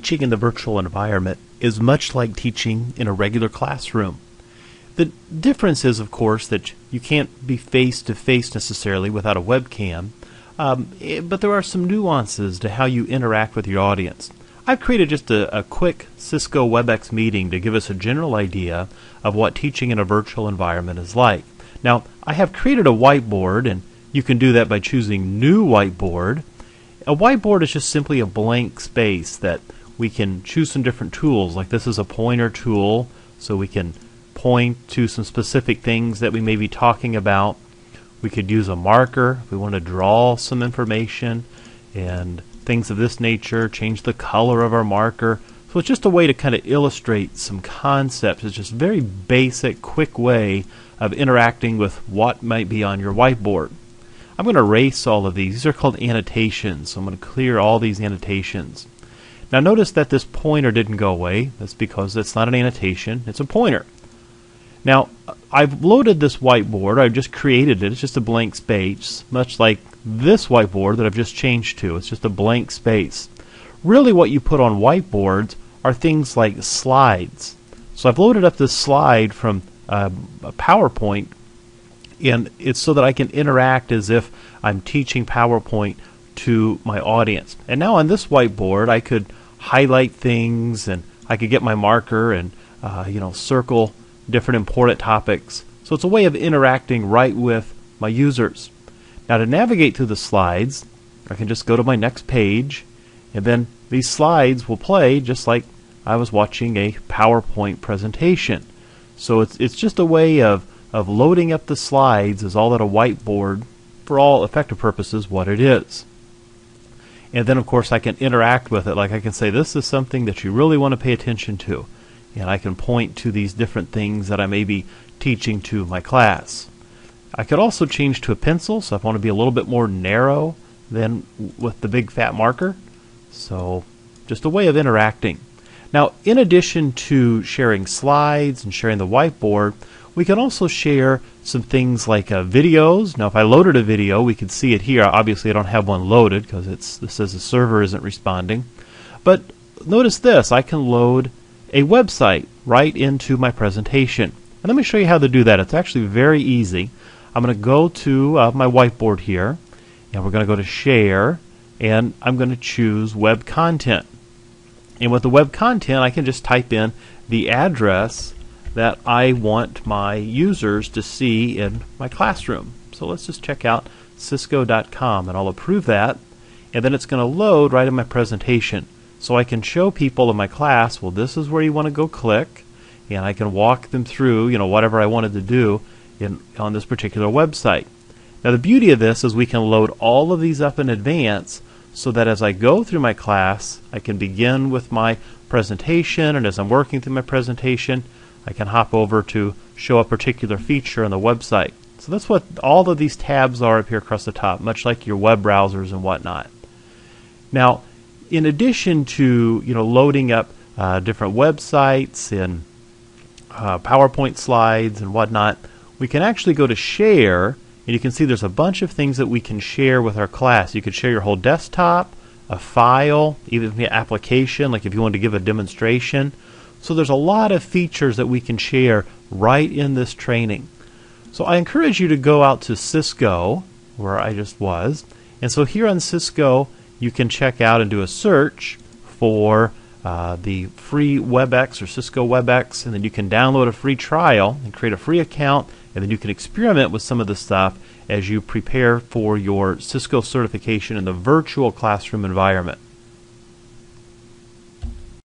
teaching in the virtual environment is much like teaching in a regular classroom. The difference is, of course, that you can't be face-to-face necessarily without a webcam, but there are some nuances to how you interact with your audience. I've created just a quick Cisco Webex meeting to give us a general idea of what teaching in a virtual environment is like. Now, I have created a whiteboard, and you can do that by choosing New Whiteboard. A whiteboard is just simply a blank space that we can choose some different tools, like this is a pointer tool, so we can point to some specific things that we may be talking about. We could use a marker if we want to draw some information and things of this nature, change the color of our marker. So it's just a way to kind of illustrate some concepts. It's just a very basic, quick way of interacting with what might be on your whiteboard. I'm going to erase all of these. These are called annotations, so I'm going to clear all these annotations. Now notice that this pointer didn't go away. That's because it's not an annotation, it's a pointer. Now, I've loaded this whiteboard. I've just created it. It's just a blank space, much like this whiteboard that I've just changed to. It's just a blank space. Really what you put on whiteboards are things like slides. So I've loaded up this slide from a PowerPoint, and it's so that I can interact as if I'm teaching PowerPoint to my audience. And now on this whiteboard I could highlight things, and I could get my marker and circle different important topics. So it's a way of interacting right with my users. Now to navigate through the slides, I can just go to my next page, and then these slides will play just like I was watching a PowerPoint presentation. So it's just a way of loading up the slides as all that a whiteboard, for all effective purposes, what it is. And then of course I can interact with it. Like I can say, this is something that you really want to pay attention to. And I can point to these different things that I may be teaching to my class. I could also change to a pencil, so if I want to be a little bit more narrow than with the big fat marker. So just a way of interacting. Now, in addition to sharing slides and sharing the whiteboard, we can also share some things like videos. Now, if I loaded a video, we could see it here. Obviously, I don't have one loaded because it says the server isn't responding. But notice this, I can load a website right into my presentation. And let me show you how to do that. It's actually very easy. I'm going to go to my whiteboard here, and we're going to go to Share, and I'm going to choose Web Content. And with the web content, I can just type in the address that I want my users to see in my classroom. So let's just check out cisco.com, and I'll approve that, and then it's going to load right in my presentation. So I can show people in my class, well, this is where you want to go click, and I can walk them through, whatever I wanted to do on this particular website. Now the beauty of this is we can load all of these up in advance, so that as I go through my class, I can begin with my presentation, and as I'm working through my presentation, I can hop over to show a particular feature on the website. So that's what all of these tabs are up here across the top, much like your web browsers and whatnot. Now, in addition to loading up different websites and PowerPoint slides and whatnot, we can actually go to Share. And you can see there's a bunch of things that we can share with our class. You could share your whole desktop, a file, even an application, like if you wanted to give a demonstration. So there's a lot of features that we can share right in this training. So I encourage you to go out to Cisco, where I just was. And so here on Cisco, you can check out and do a search for the free Webex or Cisco Webex, and then you can download a free trial and create a free account, and then you can experiment with some of the stuff as you prepare for your Cisco certification in the virtual classroom environment.